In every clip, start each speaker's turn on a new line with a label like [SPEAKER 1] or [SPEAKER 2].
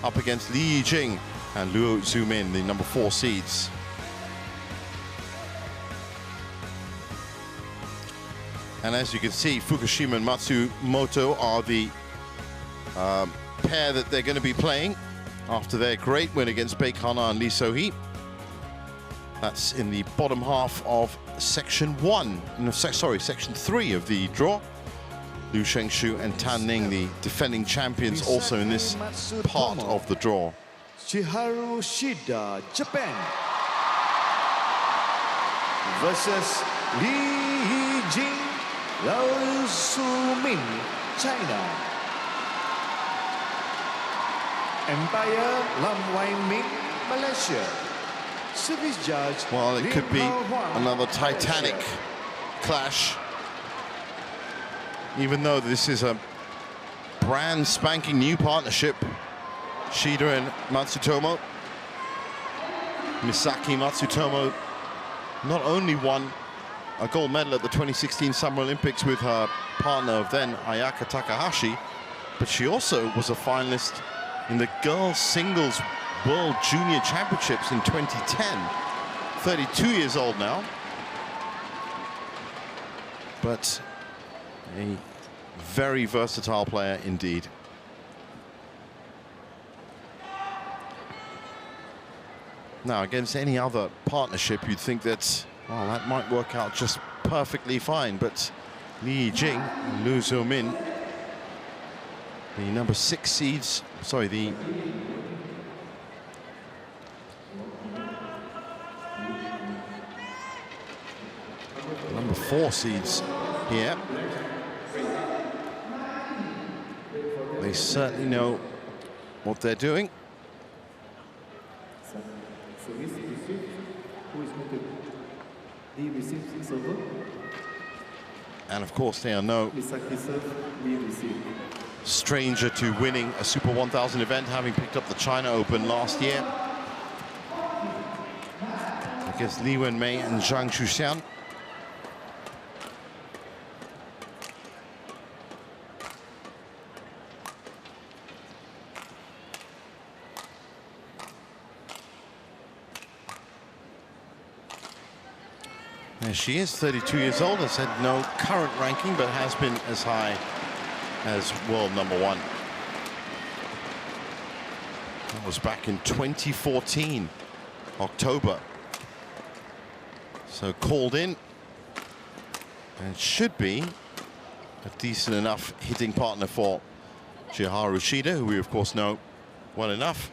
[SPEAKER 1] up against Li Yijing and Luo Zumin, the number 4 seeds. And as you can see, Fukushima and Matsumoto are the pair that they're going to be playing after their great win against Baekana and Lee So-hee. That's in the bottom half of section 1, no, sorry, section 3 of the draw. Liu Shengshu and Tan Ning, the defending champions, also in this part of the draw.
[SPEAKER 2] Shida, Japan, versus Li Yijing, Luo Zumin, China. Empire, Lam Wai Ming, Malaysia. Service judge.
[SPEAKER 1] Well, it could be another titanic clash, even though this is a brand spanking new partnership. Shida and Matsutomo. Misaki Matsutomo not only won a gold medal at the 2016 Summer Olympics with her partner of then, Ayaka Takahashi, but she also was a finalist in the girls singles World Junior Championships in 2010. 32 years old now, but a very versatile player indeed. Now, against any other partnership, you'd think that, well, that might work out just perfectly fine, but Li Yijing and Luo Zumin, the number 6 seeds, sorry, the number 4 seeds here. They certainly know what they're doing. And of course, they are no stranger to winning a Super 1000 event, having picked up the China Open last year against Li Wenmei and Zhang Chuxian. There she is, 32 years old, has had no current ranking, but has been as high as world number 1. That was back in 2014, October. So called in, and should be a decent enough hitting partner for Chiharu Shida, who we of course know well enough.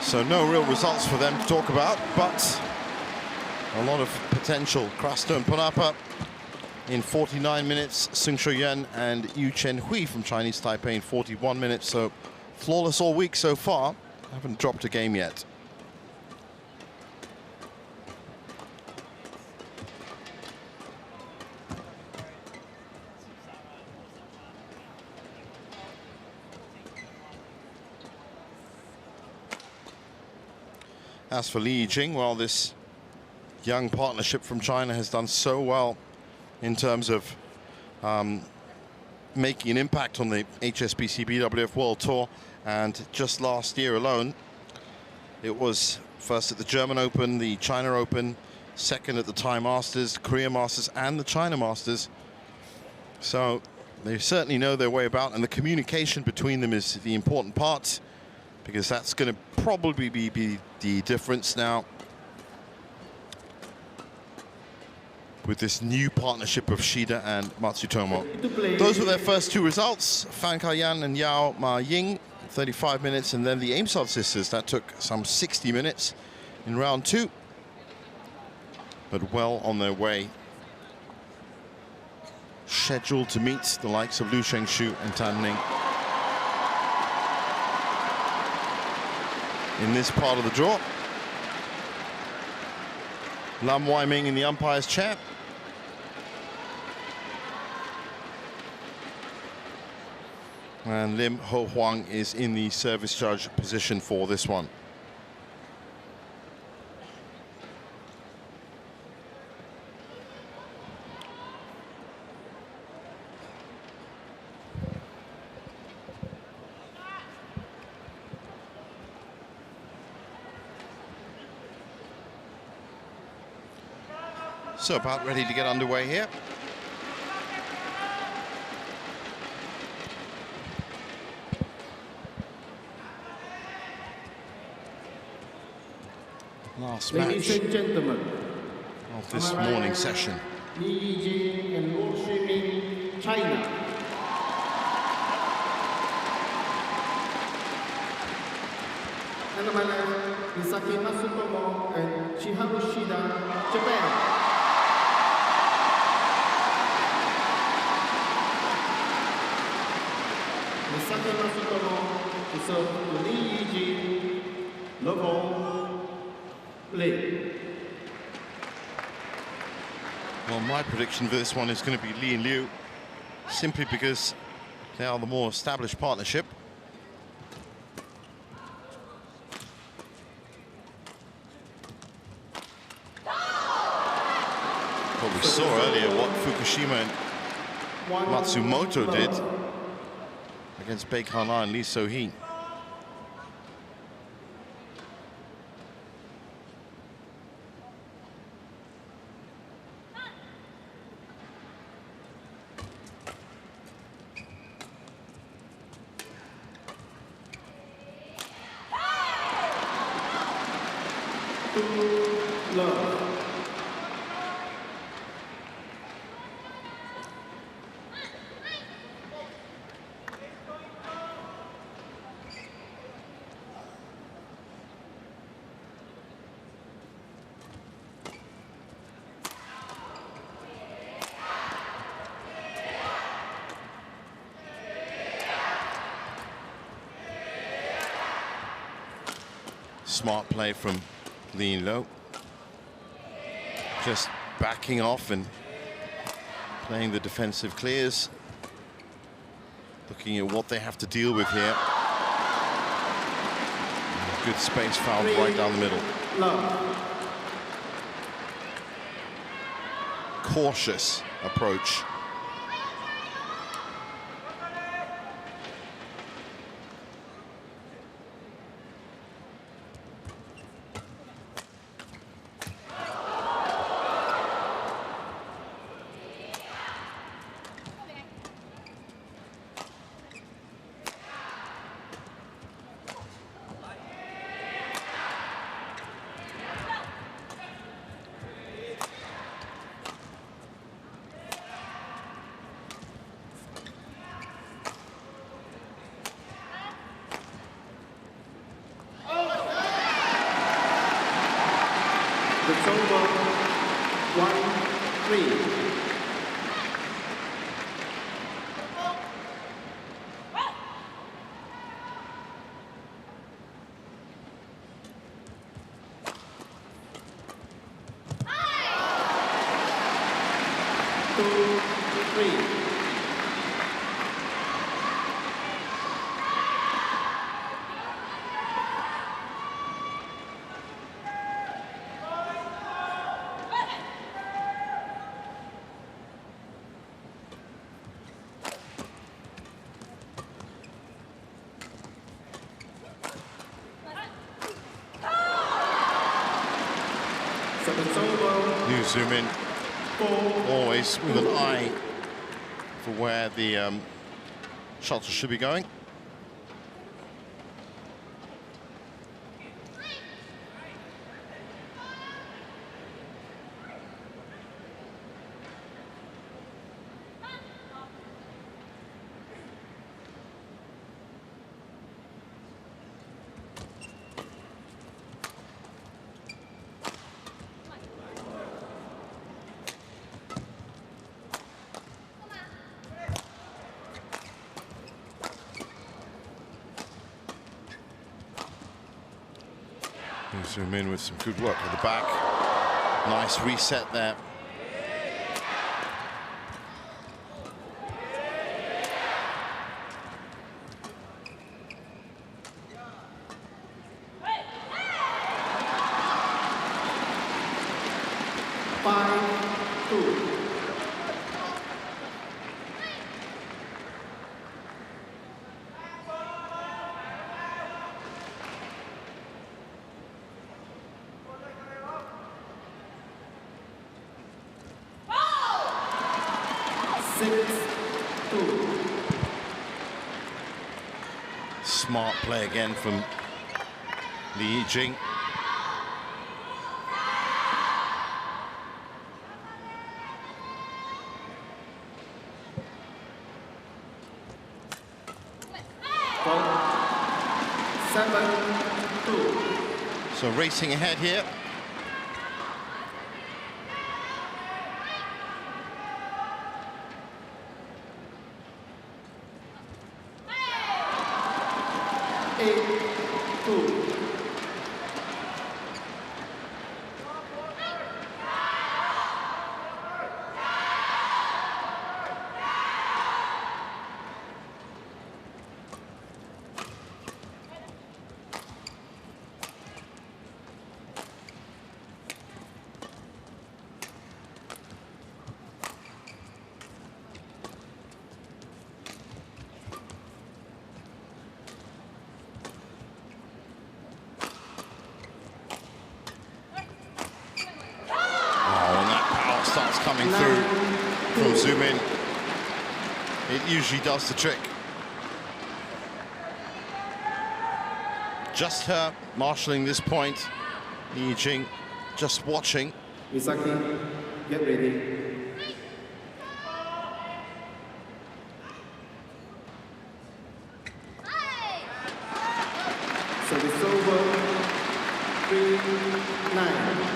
[SPEAKER 1] So no real results for them to talk about, but a lot of potential. Kraston Ponapa in 49 minutes, Sung Sho-Yun and Yu Chen-Hui from Chinese Taipei in 41 minutes. So flawless all week so far. Haven't dropped a game yet. As for Li Yijing, well, this young partnership from China has done so well in terms of making an impact on the HSBC BWF World Tour. And just last year alone, it was first at the German Open, the China Open, second at the Thai Masters, Korea Masters, and the China Masters. So they certainly know their way about, and the communication between them is the important part, because that's going to probably be the difference now with this new partnership of Shida and Matsutomo. Those were their first 2 results. Fan Kayan and Yao Ma Ying, 35 minutes, and then the Aimsard sisters, that took some 60 minutes in round 2. But well on their way, scheduled to meet the likes of Liu Shengshu and Tan Ning in this part of the draw. Lam Wai Ming in the umpire's chair. And Lim Ho Huang is in the service judge position for this one. So about ready to get underway here. Last
[SPEAKER 3] Ladies
[SPEAKER 1] match
[SPEAKER 3] and gentlemen,
[SPEAKER 1] of this morning session.
[SPEAKER 3] Li Yijing and World Swimming, China. And on my left, Misaki Matsutomo and Shida, Japan. Misaki Matsutomo to serve to Li Yijing, Levon, play.
[SPEAKER 1] Well, my prediction for this one is going to be Li and Liu, simply because they are the more established partnership. But we saw earlier what Fukushima and Matsumoto did against Baekhyun and Lee So-hee. Smart play from Li and Lo. Just backing off and playing the defensive clears. Looking at what they have to deal with here. Good space foul right down the middle. Cautious approach.
[SPEAKER 3] It's over. 1-3.
[SPEAKER 1] New zoom in, always with an eye for where the shots should be going. Zoom in with some good work at the back. Nice reset there.
[SPEAKER 3] 6-2.
[SPEAKER 1] Smart play again from Li Yijing. So racing ahead here. Coming through from zoom in. It usually does the trick. Just her marshalling this point. Li Yijing just watching.
[SPEAKER 3] Misaki, get ready. Service over. 3-9.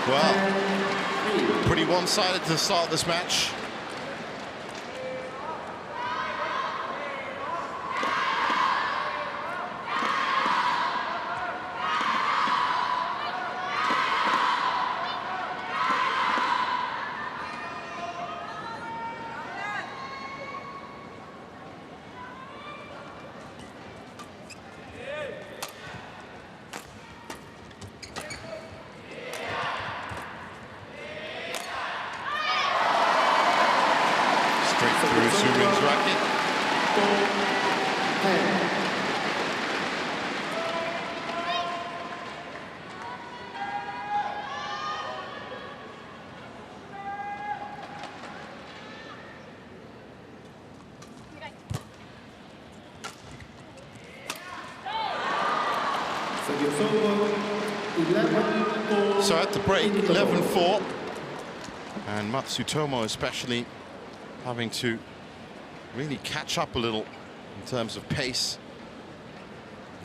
[SPEAKER 1] Well, pretty one-sided to start this match. Through Sudirman's racket.
[SPEAKER 3] 4-10.
[SPEAKER 1] So at the break, 11-4. And Matsutomo especially having to really catch up a little in terms of pace,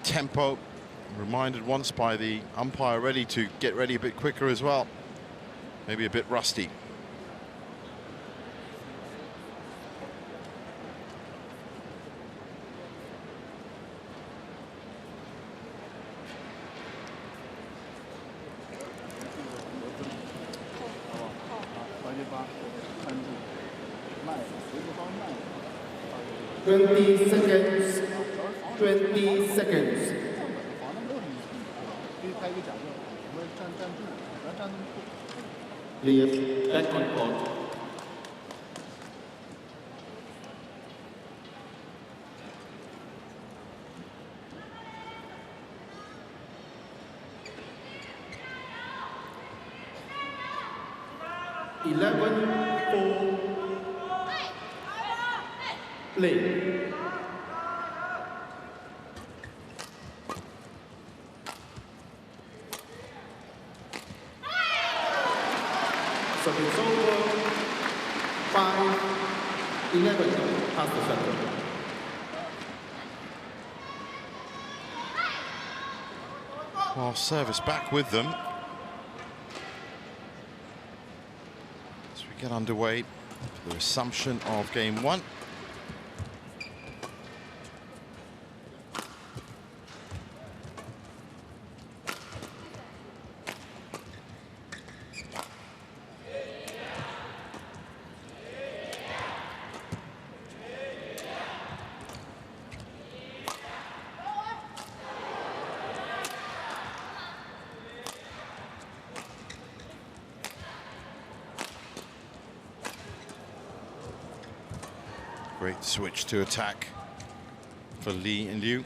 [SPEAKER 1] tempo. Reminded once by the umpire ready to get ready a bit quicker as well. Maybe a bit rusty.
[SPEAKER 3] Twenty seconds. 20 seconds. Please, back on court. Play. Service over. 5-11. Pass the shuttle.
[SPEAKER 1] Well, service back with them. As we get underway for the resumption of game one. Great switch to attack for Lee and Liu.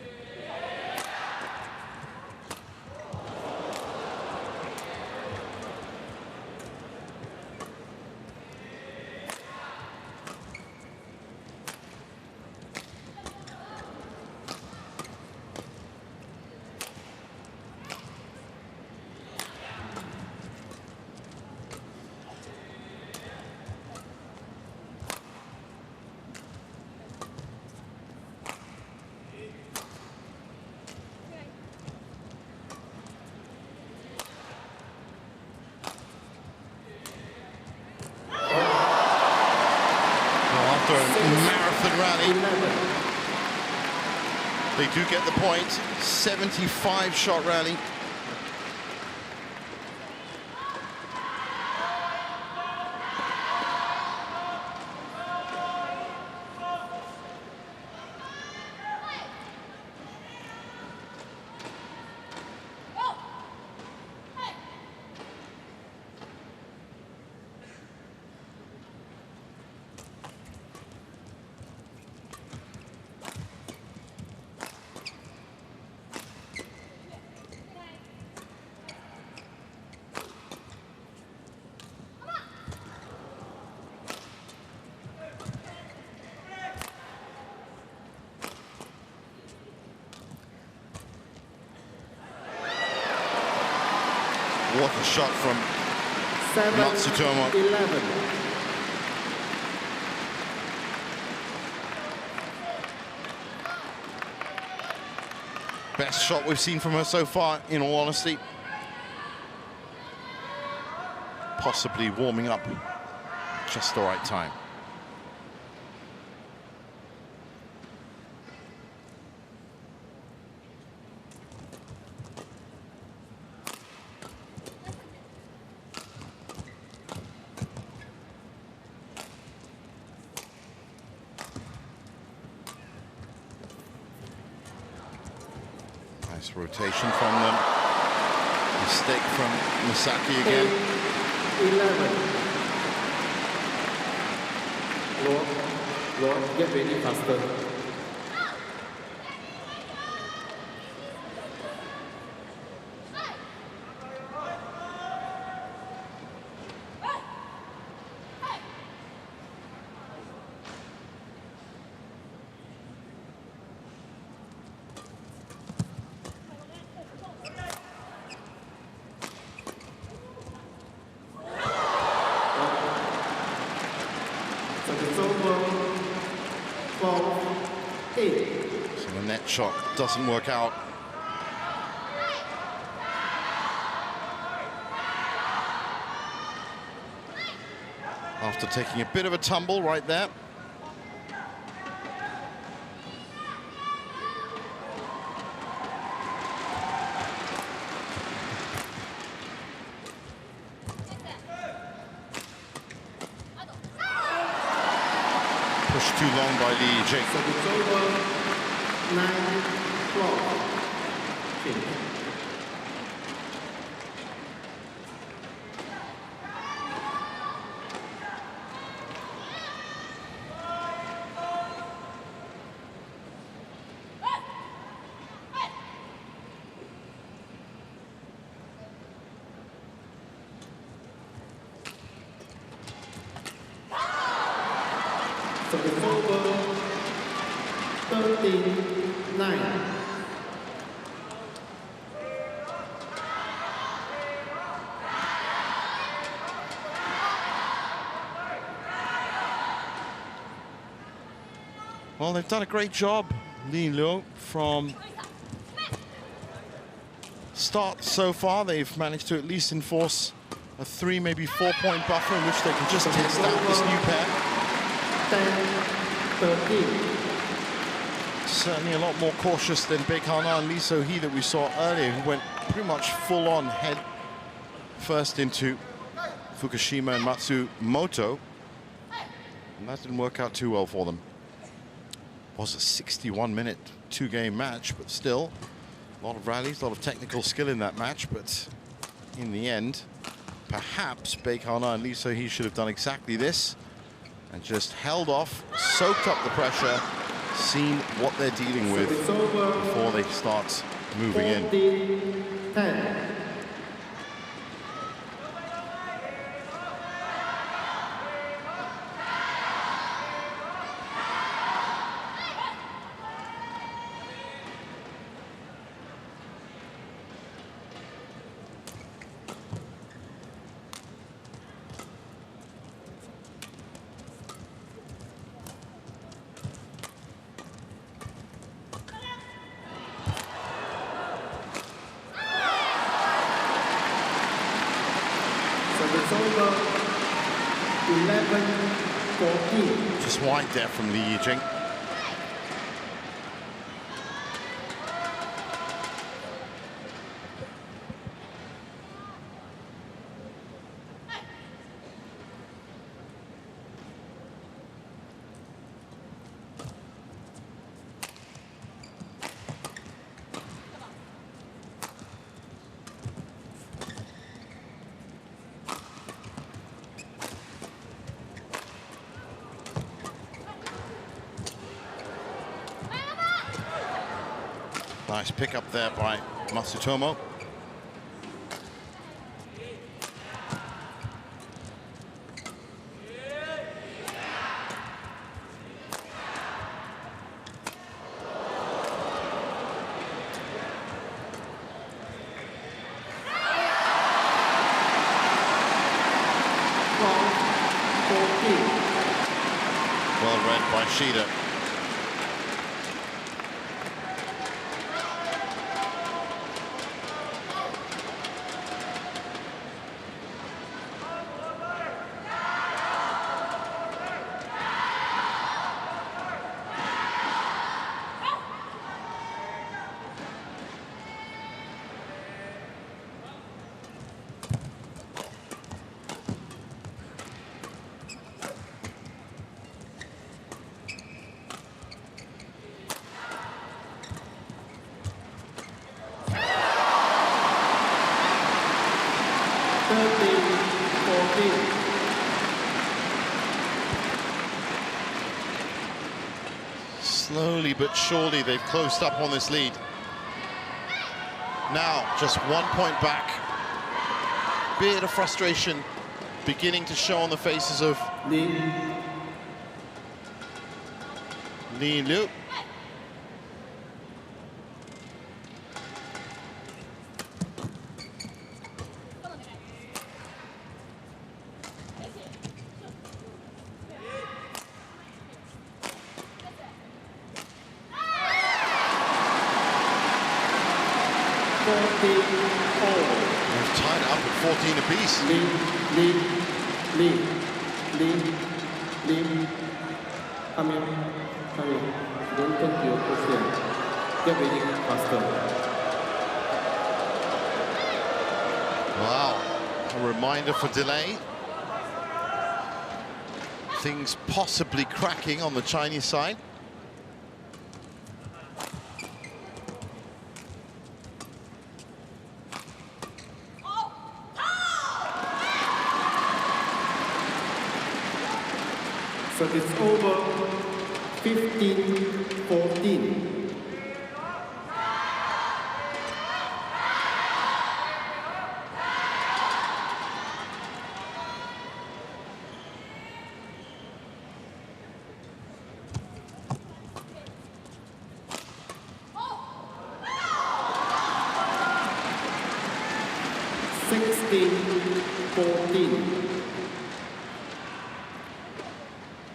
[SPEAKER 1] Marathon rally. They do get the point. 75-shot rally. What a shot from Matsutomo.
[SPEAKER 3] 11.
[SPEAKER 1] Best shot we've seen from her so far, in all honesty. Possibly warming up just the right time. Nice rotation from them. Mistake from Misaki again.
[SPEAKER 3] 11. Lord, get ready faster.
[SPEAKER 1] So the net shot doesn't work out. After taking a bit of a tumble right there. Pushed too long by Lee Jing.
[SPEAKER 3] So it's over. 9, 12. So it's over. 13, 9.
[SPEAKER 1] Well, they've done a great job, Lee Liu, from start so far. They've managed to at least enforce a 3, maybe 4-point buffer in which they can just test out this new pair.
[SPEAKER 3] 10, 13.
[SPEAKER 1] Certainly a lot more cautious than Baekana and Lee So-hee that we saw earlier, who went pretty much full-on head first into Fukushima and Matsumoto. And that didn't work out too well for them. It was a 61-minute two-game match, but still a lot of rallies, a lot of technical skill in that match. But in the end, perhaps Baekana and Lee So-hee should have done exactly this. and just held off, soaked up the pressure, seen what they're dealing with before they start moving in.
[SPEAKER 3] 10. It's over 11-14.
[SPEAKER 1] Just wide there from Li Yijing. Nice pick up there by Matsutomo. Well read by Shida. Slowly but surely they've closed up on this lead. Now just 1 point back. Bit of frustration beginning to show on the faces of Li Liu. They've tied up at 14 apiece.
[SPEAKER 3] Li. Come here. Don't turn to your position. Get ready faster.
[SPEAKER 1] Wow, a reminder for delay. Things possibly cracking on the Chinese side.
[SPEAKER 3] So it's over 15-14.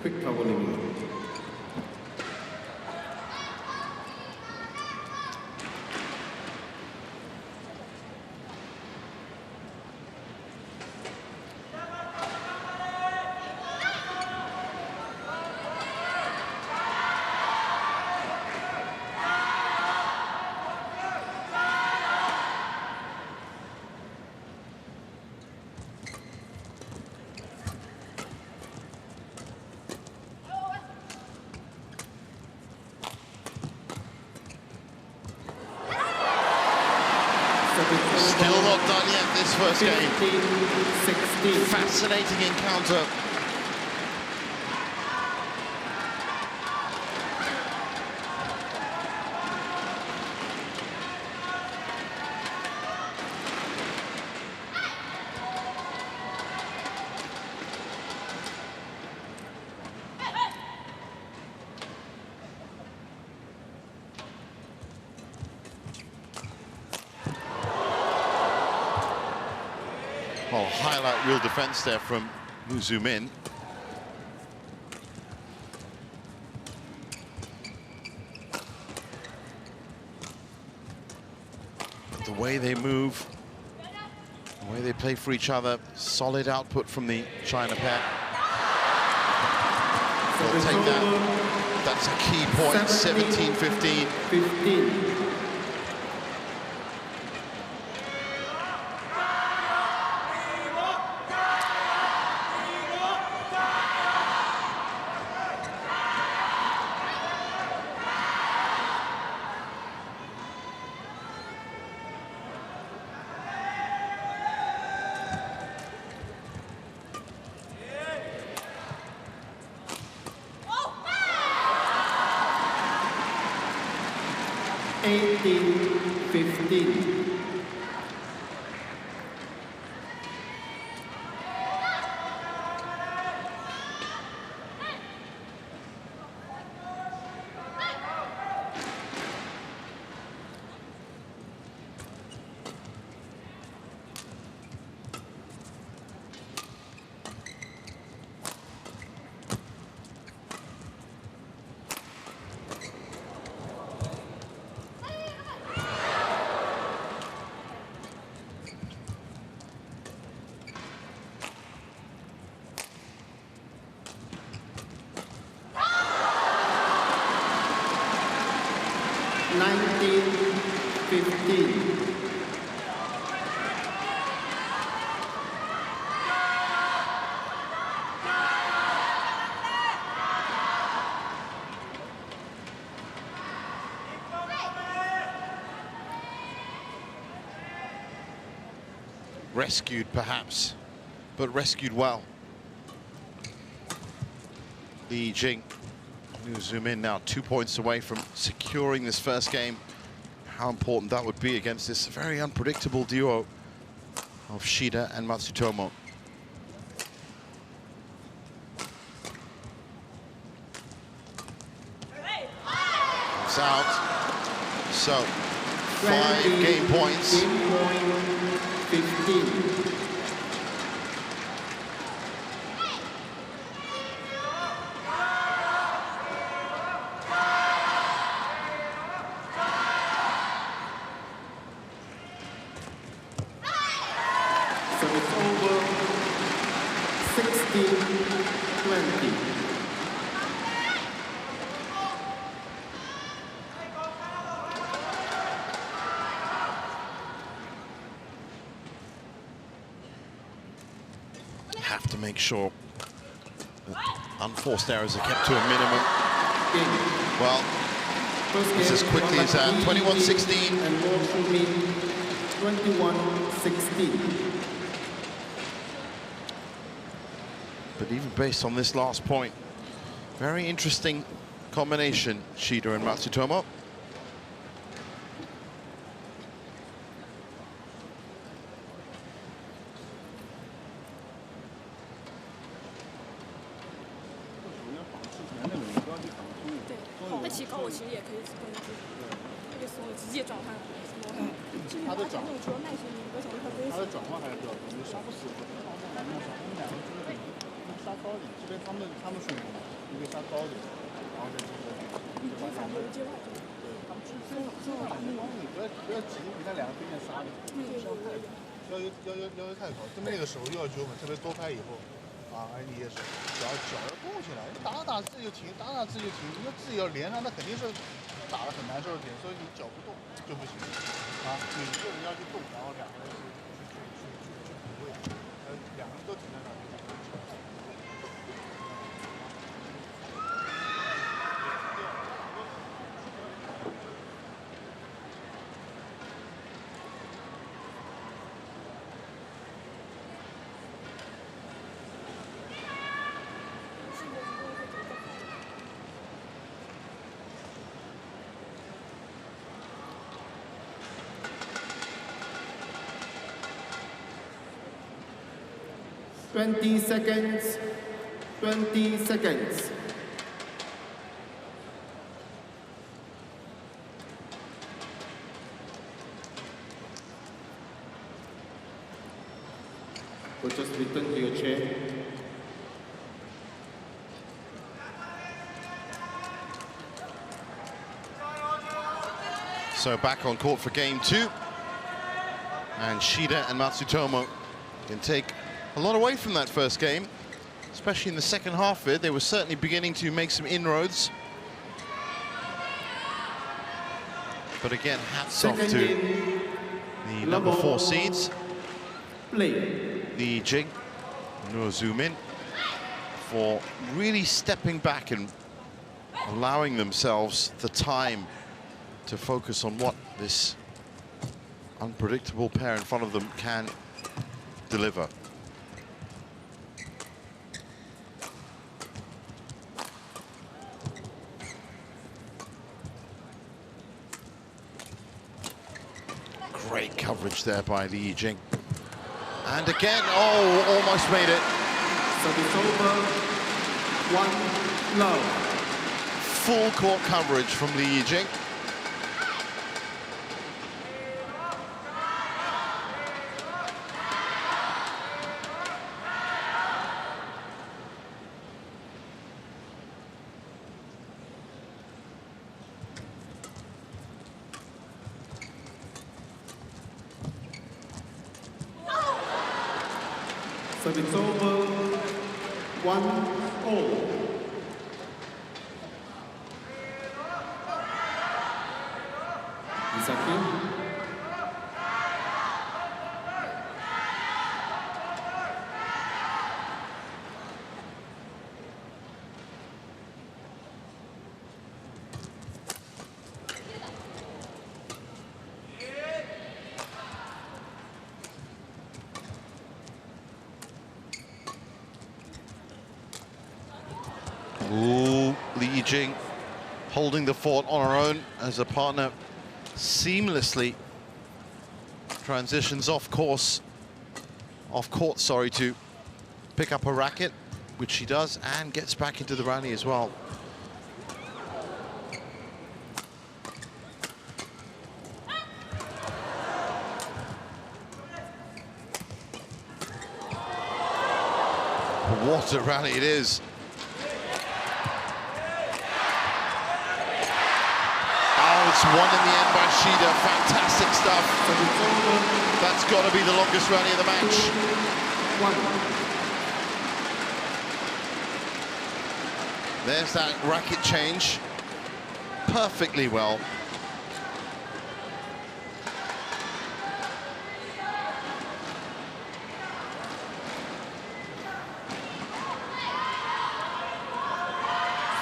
[SPEAKER 3] Quick traveling.
[SPEAKER 1] Still not done yet, this first game.
[SPEAKER 3] 15-16.
[SPEAKER 1] Fascinating encounter. Well, highlight real defense there from Mu Zumin. The way they move, the way they play for each other, solid output from the China pair. They'll take that. That's a key point, 17-15.
[SPEAKER 3] 15.
[SPEAKER 1] Rescued perhaps, but rescued well. Li Jing, who zoom in now 2 points away from securing this first game. How important that would be against this very unpredictable duo of Shida and Matsutomo. It's out. So 5 game points.
[SPEAKER 3] Game point 15. So it's over 16-20.
[SPEAKER 1] Have to make sure that unforced errors are kept to a minimum. Well, it's as quickly as that. 21-16.
[SPEAKER 3] And more to me, 21-16.
[SPEAKER 1] But even based on this last point, very interesting combination, Shida and Matsutomo.
[SPEAKER 4] 要求太高，这么那个时候要求我们特别多拍以后，啊，你也是脚要动起来，打自己就停，打自己就停，那自己要连上，那肯定是打得很难受的点，所以你脚不动就不行，啊，你一个人要去动，然后两个人去补位，两个人都停在那里。
[SPEAKER 3] 20 seconds. 20 seconds. Coaches return to your chair.
[SPEAKER 1] So back on court for game 2. And Shida and Matsutomo can take a lot away from that first game, especially in the second half of it. They were certainly beginning to make some inroads. But again, hats off to the number 4 seeds.
[SPEAKER 3] Play.
[SPEAKER 1] Li Yijing, no zoom in, for really stepping back and allowing themselves the time to focus on what this unpredictable pair in front of them can deliver. Great coverage there by Li Yijing. And again, oh, almost made it.
[SPEAKER 3] Service over. 1 love.
[SPEAKER 1] Full court coverage from Li Yijing.
[SPEAKER 3] Service over. 1-all. Misaki.
[SPEAKER 1] Ooh, Li Yijing holding the fort on her own as a partner seamlessly transitions off court, sorry, to pick up a racket, which she does, and gets back into the rally as well. What a rally it is. It's won in the end by Shida. Fantastic stuff. That's got to be the longest rally of the match.
[SPEAKER 3] 1.
[SPEAKER 1] There's that racket change. Perfectly well.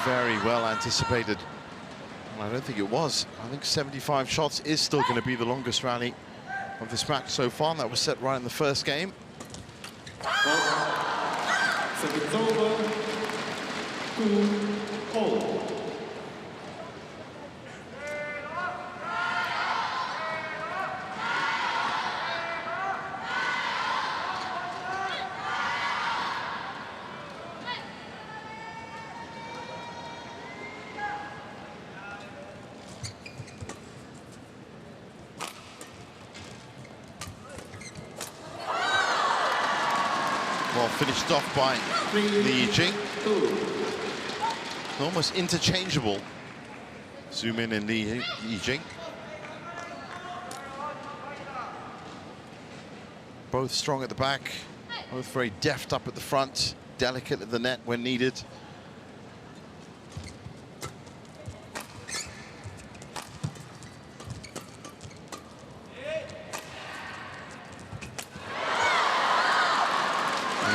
[SPEAKER 1] Very well anticipated. I don't think it was. I think 75 shots is still going to be the longest rally of this match so far. That was set right in the first game.
[SPEAKER 3] So it's over. 2-all.
[SPEAKER 1] Well, finished off by Li Yijing. Almost interchangeable. Zoom in and Li Yijing. Both strong at the back, both very deft up at the front, delicate at the net when needed.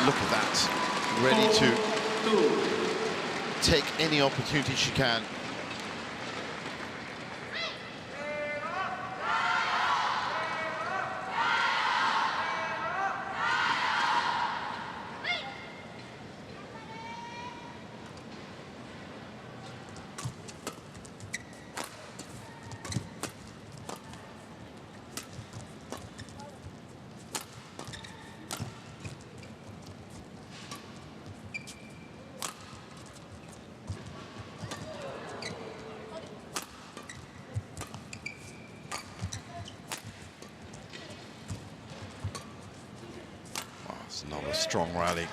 [SPEAKER 1] Look at that, ready to take any opportunity she can. strong rally.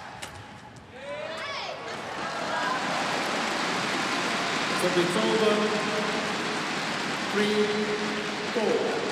[SPEAKER 3] So it's over. 3-4.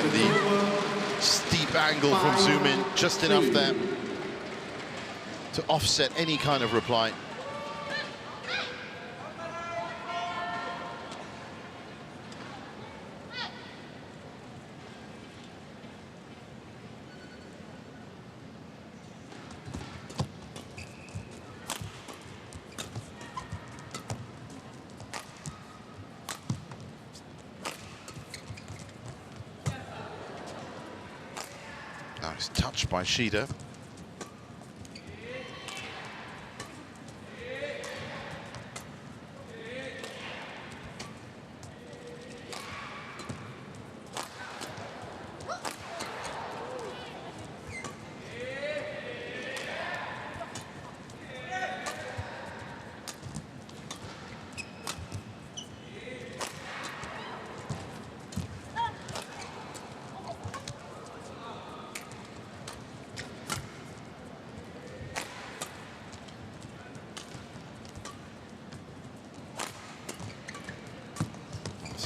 [SPEAKER 1] The steep angle from zoom in, just enough there to offset any kind of reply. Nice touch by Shida.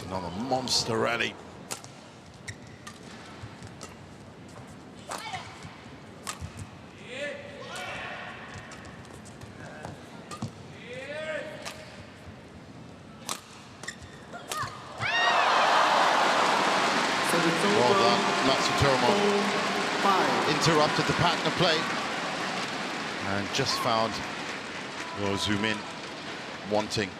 [SPEAKER 1] Another monster rally. Well done, Matsutomo. Interrupted the pattern of play and just found your zoom in wanting.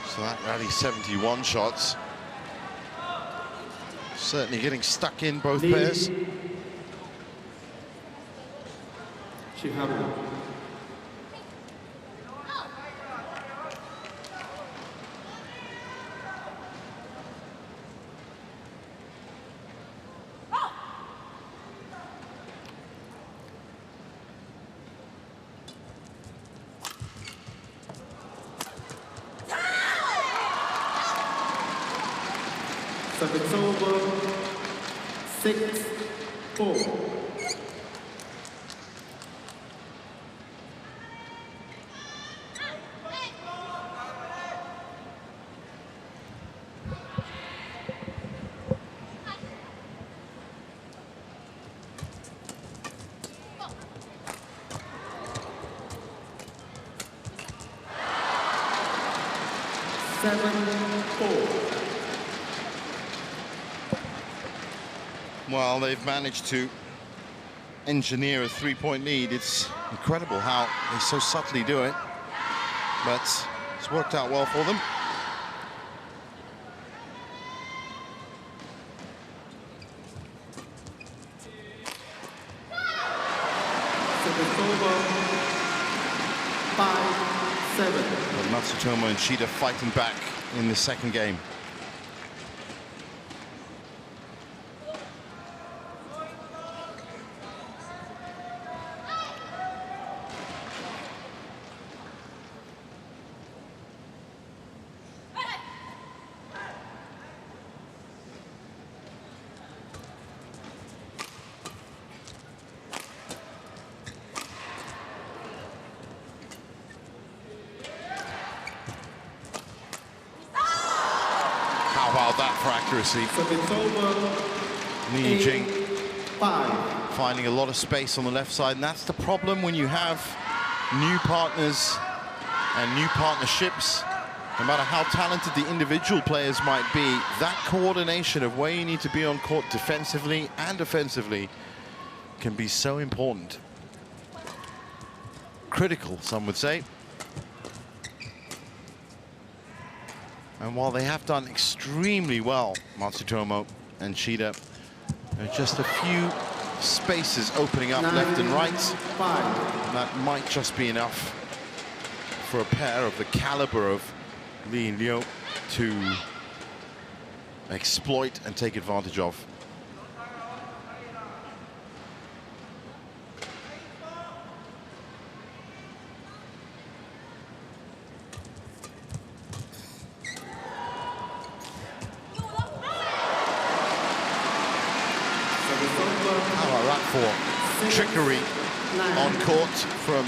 [SPEAKER 1] So that rally, 71 shots. Certainly getting stuck in both pairs.
[SPEAKER 3] Shida. So it's over. 6-4.
[SPEAKER 1] Well, they've managed to engineer a three-point lead. It's incredible how they so subtly do it, but it's worked out well for them.
[SPEAKER 3] So it's over. 5-7.
[SPEAKER 1] But Matsutomo and Shida fighting back in the second game. How about that for accuracy?
[SPEAKER 3] So it's over.
[SPEAKER 1] Li Jing finding a lot of space on the left side, and that's the problem when you have new partners and new partnerships. No matter how talented the individual players might be, that coordination of where you need to be on court defensively and offensively can be so important. Critical, some would say. And while they have done extremely well, Matsutomo and Shida, there are just a few spaces opening up left and right. And that might just be enough for a pair of the caliber of Li and Liu to exploit and take advantage of. For trickery on court from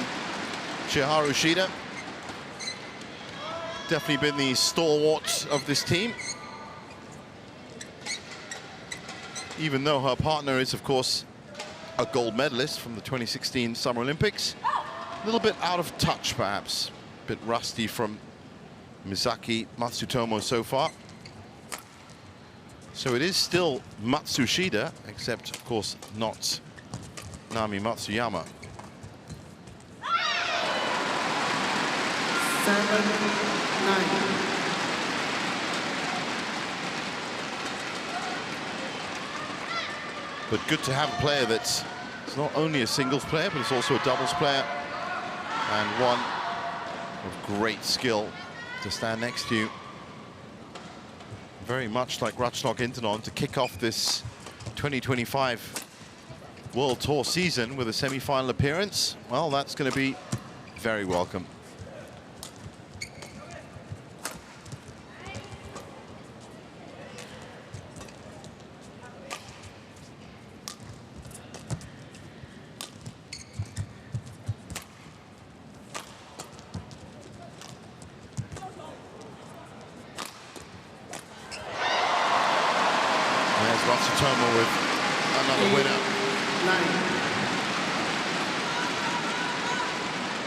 [SPEAKER 1] Chiharu Shida. Definitely been the stalwart of this team. Even though her partner is, of course, a gold medalist from the 2016 Summer Olympics. A little bit out of touch, perhaps. A bit rusty from Misaki Matsutomo so far. So it is still Matsu Shida, except, of course, not Nami Matsuyama.
[SPEAKER 3] 7-9.
[SPEAKER 1] But good to have a player that's not only a singles player, but it's also a doubles player, and one of great skill to stand next to you. Very much like Ratchnok Intanon to kick off this 2025 World Tour season with a semi-final appearance. Well, that's going to be very welcome. There's Matsutomo with another winner.
[SPEAKER 3] 9.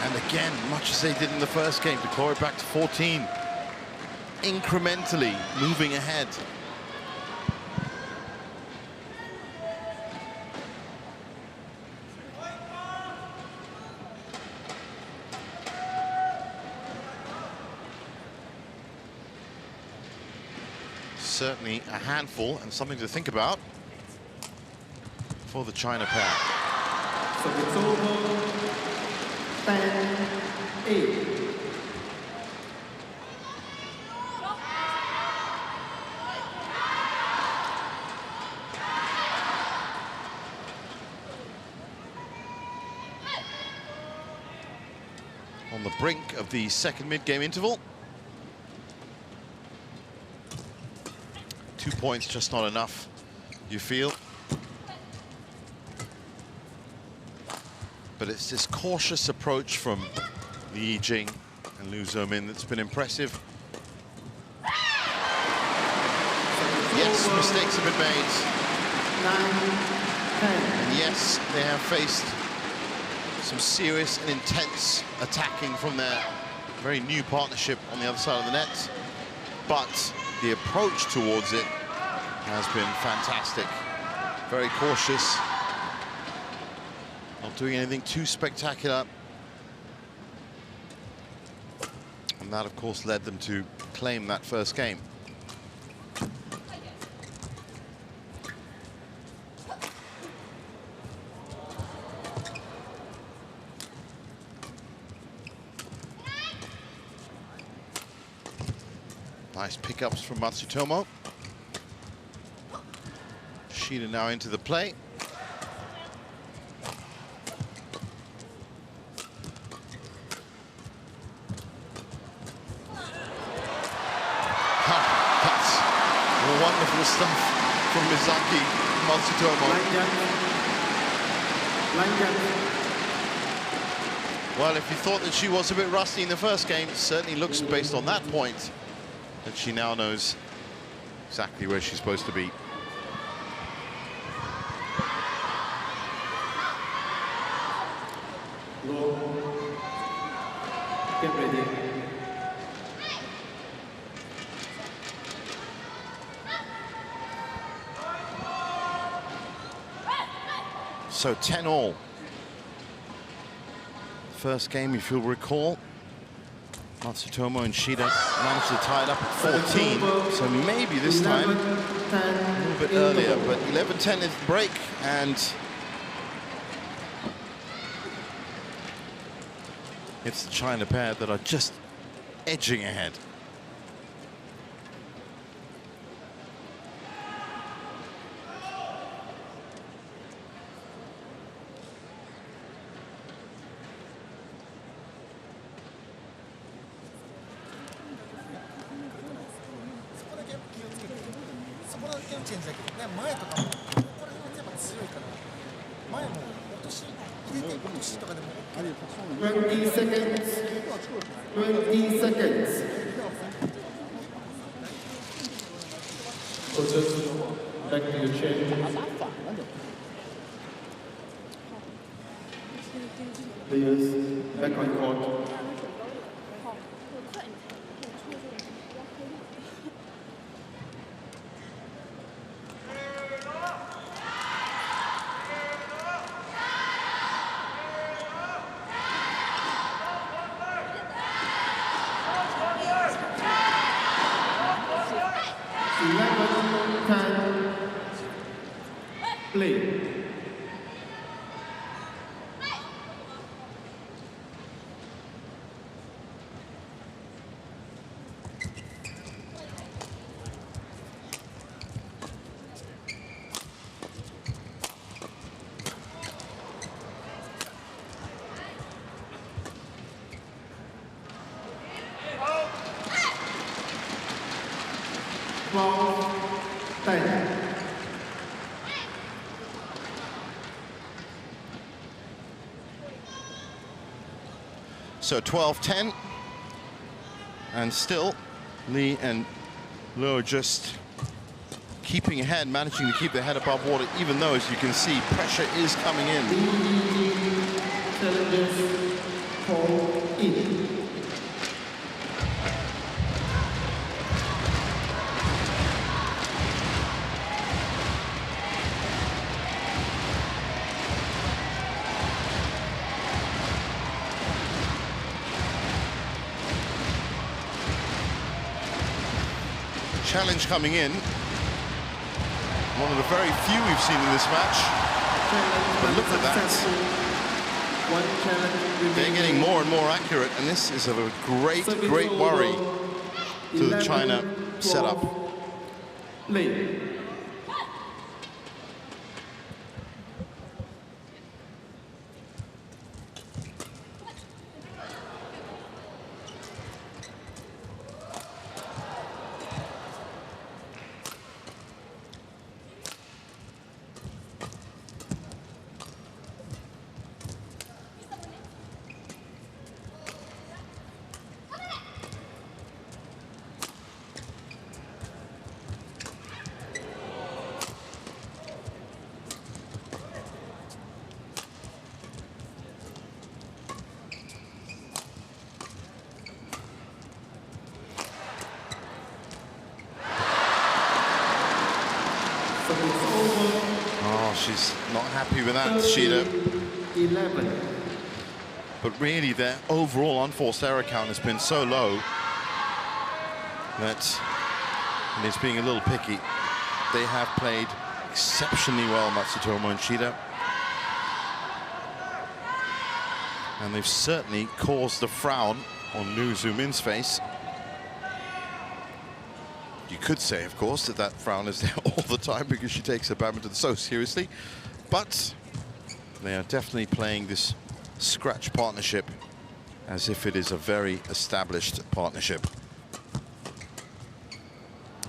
[SPEAKER 1] And again, much as they did in the first game, to claw it back to 14. Incrementally moving ahead. Certainly a handful and something to think about for the China pair.
[SPEAKER 3] So it's over. 10-8.
[SPEAKER 1] On the brink of the second mid-game interval. 2 points just not enough, you feel? But it's this cautious approach from Li Yijing and Liu Zemin that's been impressive. Yes, mistakes have been made.
[SPEAKER 3] 9-10.
[SPEAKER 1] And yes, they have faced some serious and intense attacking from their very new partnership on the other side of the net. But the approach towards it has been fantastic. Very cautious. Not doing anything too spectacular. And that, of course, led them to claim that first game. Nice pickups from Matsutomo. Shida now into the play. That's wonderful stuff from Misaki Matsutomo. Well, if you thought that she was a bit rusty in the first game, it certainly looks, based on that point, that she now knows exactly where she's supposed to be.
[SPEAKER 3] Go. Get ready.
[SPEAKER 1] So 10-all. First game, if you'll recall, Matsutomo and Shida managed to tie it up at 14. So maybe this time a little bit earlier, but 11-10 is the break, and it's the China pair that are just edging ahead.
[SPEAKER 3] Back to your chair. Players, back on court. Play.
[SPEAKER 1] So 12-10, and still Lee and Luo just keeping ahead, managing to keep their head above water, even though, as you can see, pressure is coming in. Challenge coming in. One of the very few we've seen in this match. But look at that. They're getting more and more accurate, and this is of a great, great worry to the China setup. Oh, she's not happy with that, Shida.
[SPEAKER 3] 11.
[SPEAKER 1] But really, their overall unforced error count has been so low that, and it's being a little picky, they have played exceptionally well, Matsutomo and Shida. And they've certainly caused a frown on Liu Zumin's face. You could say, of course, that that frown is there all the time because she takes her badminton so seriously. But they are definitely playing this scratch partnership as if it is a very established partnership.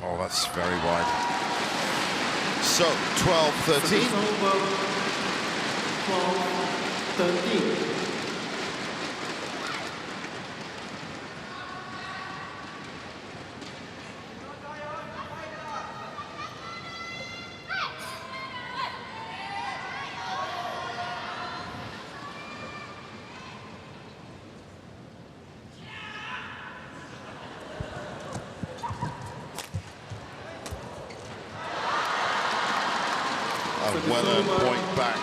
[SPEAKER 1] Oh, that's very wide. So, 12-13.
[SPEAKER 3] 12-13.
[SPEAKER 1] a well-earned point back.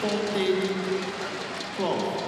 [SPEAKER 3] 14-12.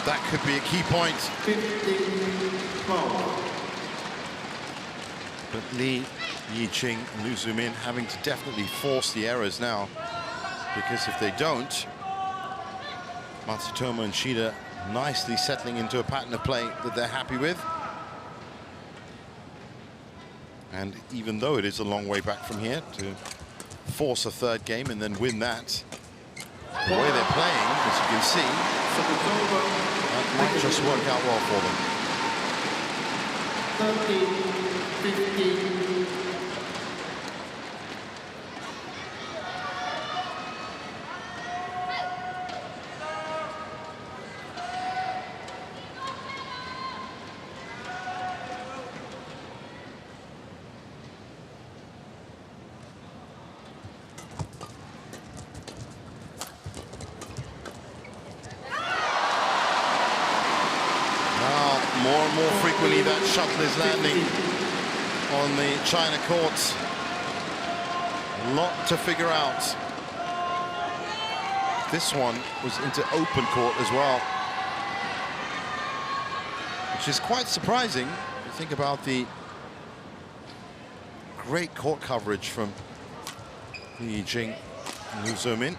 [SPEAKER 1] That could be a key point.
[SPEAKER 3] 15-12.
[SPEAKER 1] But Li Yiqing and Liu Zumin having to definitely force the errors now, because if they don't, Matsutomo and Shida nicely settling into a pattern of play that they're happy with. And even though it is a long way back from here, to force a third game and then win that, the way they're playing, as you can see, that might just work out well for them.
[SPEAKER 3] 13-15.
[SPEAKER 1] More and more frequently that shuttle is landing on the China courts. A lot to figure out. This one was into open court as well, which is quite surprising if you think about the great court coverage from Li Yiqing and Liu Zumin.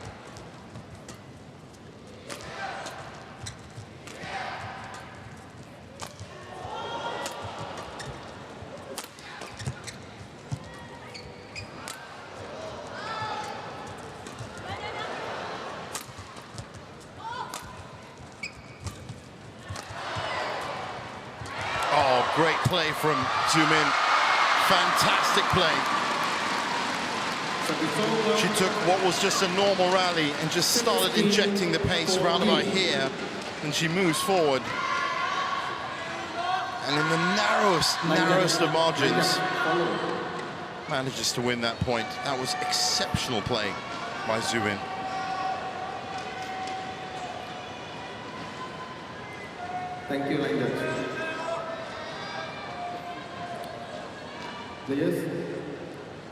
[SPEAKER 1] Great play from Zumin. Fantastic play. She took what was just a normal rally and just started injecting the pace around about here, and she moves forward. And in the narrowest of margins, manages to win that point. That was exceptional play by Zumin.
[SPEAKER 3] Thank you, Langdon.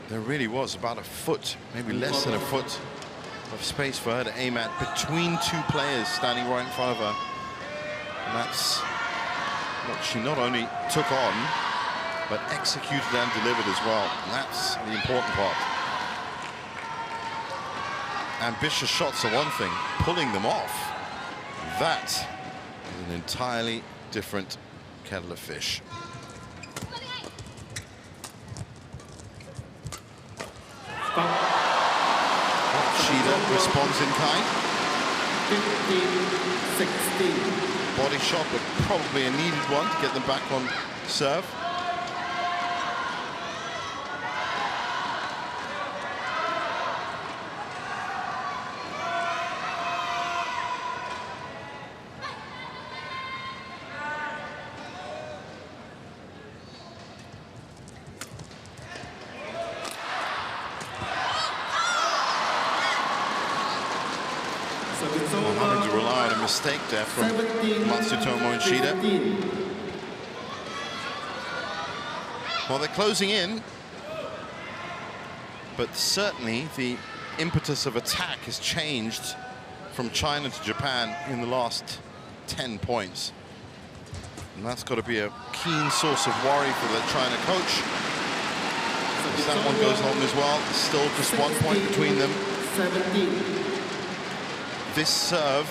[SPEAKER 1] There really was about a foot, maybe less than a foot, of space for her to aim at between two players standing right in front of her. And that's what she not only took on, but executed and delivered as well. And that's the important part. Ambitious shots are one thing, pulling them off, that is an entirely different kettle of fish. Shida responds in kind.
[SPEAKER 3] 15-16.
[SPEAKER 1] Body shot, but probably a needed one to get them back on serve. Having to rely on a mistake there from Matsutomo and Shida. Well, they're closing in, but certainly the impetus of attack has changed from China to Japan in the last 10 points. And that's got to be a keen source of worry for the China coach. As that one goes home as well, there's still just 1 point between them.
[SPEAKER 3] 17.
[SPEAKER 1] This serve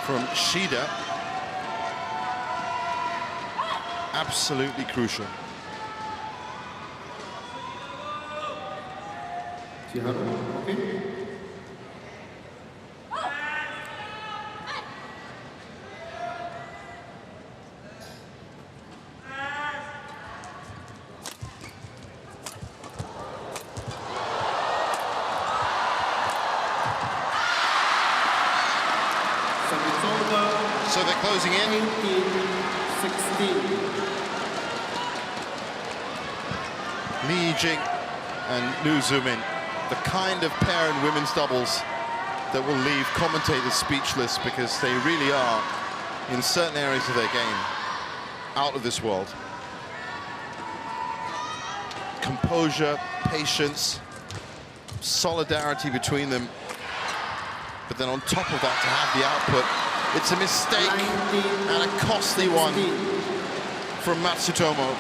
[SPEAKER 1] from Shida, absolutely crucial.
[SPEAKER 3] Okay.
[SPEAKER 1] closing in.
[SPEAKER 3] 18-16.
[SPEAKER 1] Li Yijing and Liu Zumin, the kind of pair in women's doubles that will leave commentators speechless, because they really are, in certain areas of their game, out of this world. Composure, patience, solidarity between them. But then on top of that, to have the output, it's a mistake and a costly one from Matsutomo.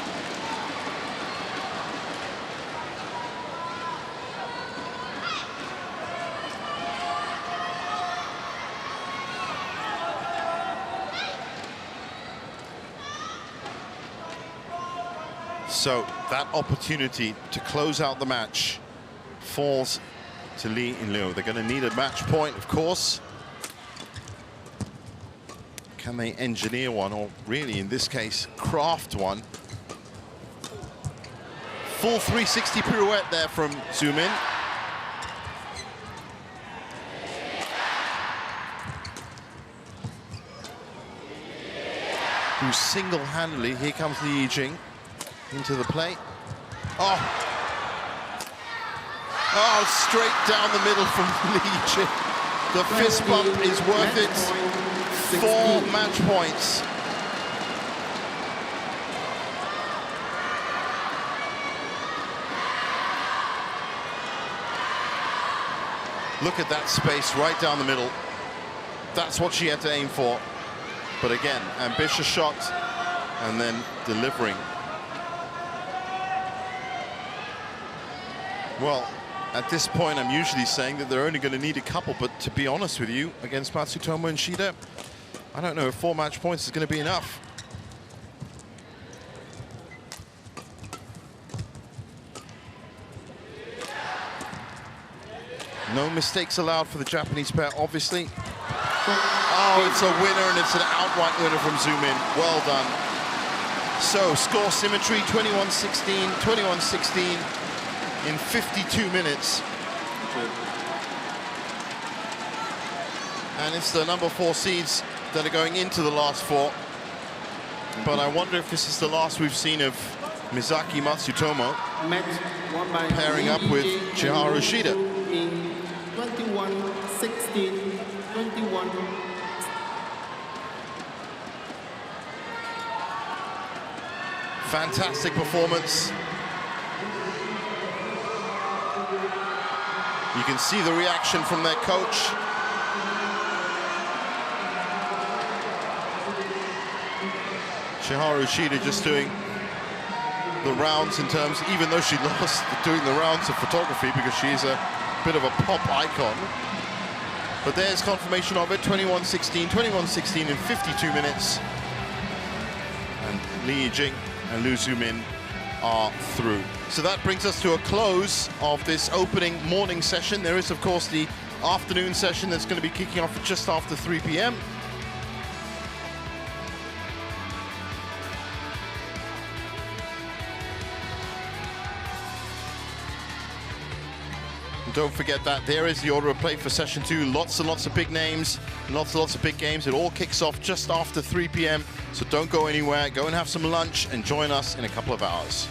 [SPEAKER 1] So that opportunity to close out the match falls to Li and Liu. They're going to need a match point, of course. Can they engineer one, or really, in this case, craft one? Full 360 pirouette there from Zumin. Who single-handedly, here comes Li Yijing into the play. Oh, straight down the middle from Li Yijing. The fist bump is worth it. 4 match points. Look at that space right down the middle. That's what she had to aim for. But again, ambitious shot and then delivering. Well, at this point, I'm usually saying that they're only going to need a couple, but to be honest with you, against Matsutomo and Shida, I don't know if 4 match points is going to be enough. No mistakes allowed for the Japanese pair, obviously. Oh, it's a winner, and it's an outright winner from Zumin. Well done. So, score symmetry, 21-16, 21-16. In 52 minutes. And it's the number 4 seeds that are going into the last 4. But I wonder if this is the last we've seen of Misaki Matsutomo pairing up with Chiharu Shida.
[SPEAKER 3] 21-16, 21.
[SPEAKER 1] Fantastic performance. You can see the reaction from their coach. Chiharu Shida just doing the rounds in terms, even though she lost, doing the rounds of photography because she's a bit of a pop icon. But there's confirmation of it, 21-16, 21-16 in 52 minutes. And Li Yijing and Liu Zumin are through. So that brings us to a close of this opening morning session. There is, of course, the afternoon session that's going to be kicking off just after 3 p.m. And don't forget that there is the order of play for session 2. Lots and lots of big names, lots and lots of big games. It all kicks off just after 3 p.m. So don't go anywhere. Go and have some lunch and join us in a couple of hours.